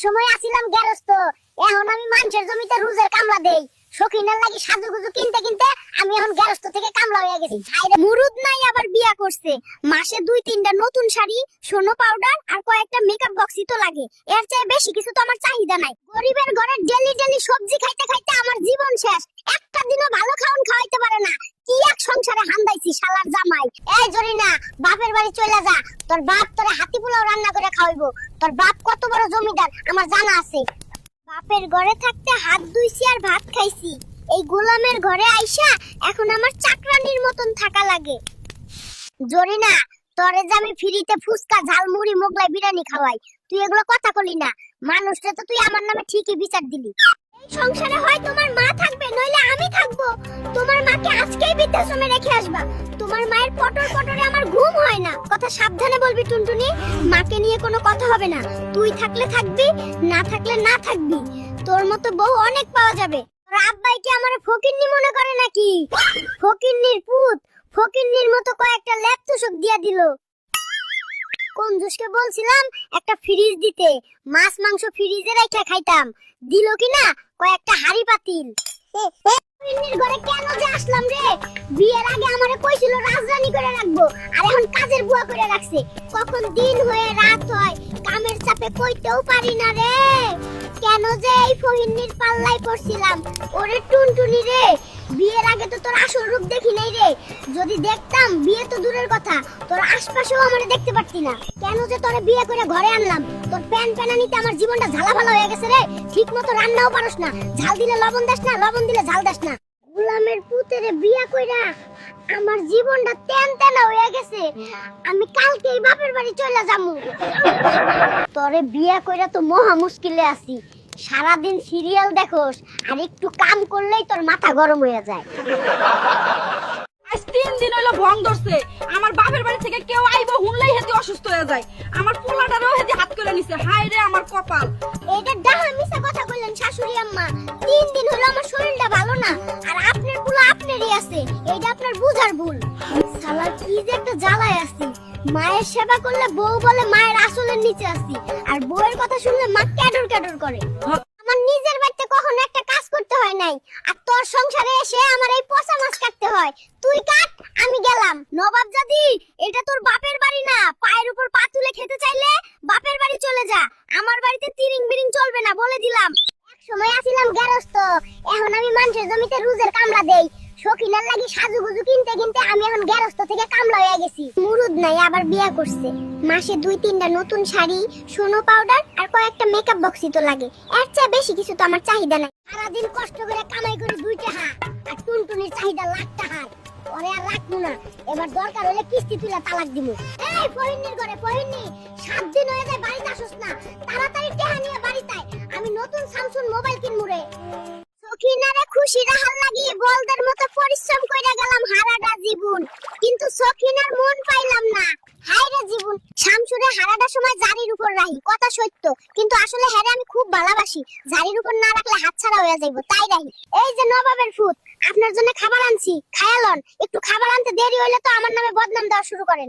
সময় আছিলাম গেরস্ত, এখন আমি মানুষের জমিতে রুজের কামলা দেই। শৌখিনের লাগি সাজুগুজু কিনতে কিনতে আমি এখন গেরস্ত থেকে কামলা হয়ে গেছি। মুরুদ নাই আবার বিয়া করছে, মাসে 2-3টা নতুন শাড়ি, সোনো পাউডার আর কয়েকটা মেকআপ বক্সই তো লাগে। এর চেয়ে বেশি কিছু তো আমার চাহিদা নাই। গরিবের ঘরে ডেলি ডেলি সবজি খাইতে খাইতে আমার জীবন শেষ। একটা দিনও ভালো খাওন খাওয়াইতে পারে না। কি এক সংসারে হান্দাইছি শালার জামাই। এই জরিনা, বাপের বাড়ি চলে যা। তোর বাপ তোরে হাতি পোলাও রান্না করে খাওয়াইবো। তোর বাপ কত বড় জমিদার আমার জানা আছে। বাপের ঘরে থাকতে হাত ধুইছি আর ভাত খাইছি, এই গোলামের ঘরে আইসা এখন আমার চাকরানির মতন থাকা লাগে। জরিনা, তোরে যে আমি ফ্রিতে ফুচকা ঝালমুড়ি মোগলাই বিরিয়ানি খাওয়াই, তুই এগুলো কথা কলি না। মানুষটা তো তুই আমার নামে ঠিকই বিচার দিলি। এই সংসারে হয় তোমার মা থাকবে নইলে আমি থাকবো। তোমার মাকে আজকেই বৃদ্ধাশ্রমে রেখে আসবা। তোমার মায়ের পটর পটরে আমার ঘুম হয় না। কথা সাবধানে বলবি টুনটুনি, মাকে নিয়ে কোনো কথা হবে না। তুই থাকলে থাকবি, না থাকলে না থাকবি। তোর মতো বউ অনেক পাওয়া যাবে। তোর আব্বাই কি আমারে ফকিন্নি মনে করে নাকি? ফকিন্নির পুত, ফকিন্নির মতো কয়েকটা ল্যাপ তুষক দিয়া দিল। কঞ্জুসকে বলছিলাম একটা ফ্রিজ দিতে, মাছ মাংস ফ্রিজে রেখে খাইতাম। দিল কিনা কয়েকটা হাড়ি পাতিল। ফকিন্নির ঘরে কেন যে আসলাম রে? বিয়ের আগে আমারে কইছিল রাজরানী করে রাখবো, আর এখন কাজের বুয়া করে রাখছে। কখন দিন হয়ে রাত হয়, কামের চাপে কইতেও পারি না রে। কেন যে এই ফকিন্নির পাল্লায় পড়ছিলাম। ওরে টুনটুনি রে, বিয়ের আগে তো তোর আসল রূপ দেখি নাই রে। যদি দেখতাম, বিয়ে তো দূরের কথা, তোর আশপাশেও আমারে দেখতে পারতি না। কেন যে তোরে বিয়ে করে ঘরে আনলাম? তোর প্যান প্যানানিতে আমার জীবনটা ঝালাফালা হয়ে গেছে রে। ঠিক মতো রান্নাও পারস না, ঝাল দিলে লবণ দাস না, লবণ দিলে ঝাল দাস না। গোলামের পুতেরে বিয়া কইরা আমার জীবনটা তেন তেনা হয়ে গেছে। আমি কালকেই বাপের বাড়ি চলে যামু। তোরে বিয়া কইরা তো মহা মুশকিলে আছি। সারাদিন সিরিয়াল দেখোস আর একটু কাম করলেই তোর মাথা গরম হয়ে যায়। আজ 3 দিন হইলো ভং ধরছে। আমার বাপের বাড়ি থেকে কেউ আইবো হুনলেই হেতি অসুস্থ হয়ে যায়। আমার পোলাটারও হেতি হাত করে নিছে। হায় রে আমার কপাল। এইটা ডাহা মিছা কথা কইলেন শাশুড়ি আম্মা। 3 দিন হলো আমার শরীরটা ভালো না, আর আপনার পোলা আপনারই আছে। এইটা আপনার বুঝার ভুল। শালা কি যে একটা জ্বালায় আছি। মায়ের সেবা করলে বউ বলে মায়ের আসলের নিচে আছি, আর বউয়ের কথা শুনলে মা ক্যাডর ক্যাডর করে। আমার নিজের বাড়িতে কখনো একটা কাজ করতে হয় নাই, আর তোর সংসারে এসে আমার এই পচা মাছ কাটতে হয়। তুই কাট, আমি গেলাম। নবাব জাদি, এটা তোর বাপের বাড়ি না। পায়ের উপর পা তুলে খেতে চাইলে বাপের বাড়ি চলে যা। আমার বাড়িতে তিরিং বিরিং চলবে না, বলে দিলাম। এক সময় আছিলাম গেরস্ত, এখন আমি মানুষের জমিতে রুজের কামলা দেই। শৌখিনের লাগি সাজুগুজু কিনতে কিনতে আমি এখন গেরস্ত থেকে কামলা হয়ে গেছি। মুরুদ নাই আবার বিয়া করছে, মাসে 2-3টা নতুন শাড়ি, সোনো পাউডার আর কয়েকটা মেকআপ বক্সই তো লাগে। এর চেয়ে বেশি কিছু তো আমার চাহিদা নাই। সারাদিন কষ্ট করে কামাই করে 2 টাকা, আর টুনটুনির চাহিদা লাখ টাকার। ওরে আর রাখবো না, এবার দরকার হলে কিস্তি তুলে তালাক দিমু। এই ফহিনীর ঘরে ফহিনী, 7 দিন হয়ে যায় বাড়িতে আসোস না। তাড়াতাড়ি টাকা নিয়ে বাড়িতে আয়, আমি নতুন স্যামসুং মোবাইল কিনবো রে। সখিনারে খুশি রাহার লাগি বলদের মতো পরিশ্রম কইরা গেলাম হারাটা জীবন, কিন্তু সখিনার মন পাইলাম না। হায়রে জীবন, শামসুরে হারাটা সময় জারির উপর রাহি, কথা সত্য, কিন্তু আসলে হ্যারে আমি খুব ভালোবাসি। জারির উপর না রাখলে হাতছাড়া হয়ে যাইবো, তাই রাহি। এই যে নবাবের ফুট, আপনার জন্য খাবার আনছি, খায়ালন। একটু খাবার আনতে দেরি হইলে তো আমার নামে বদনাম দেওয়া শুরু করেন।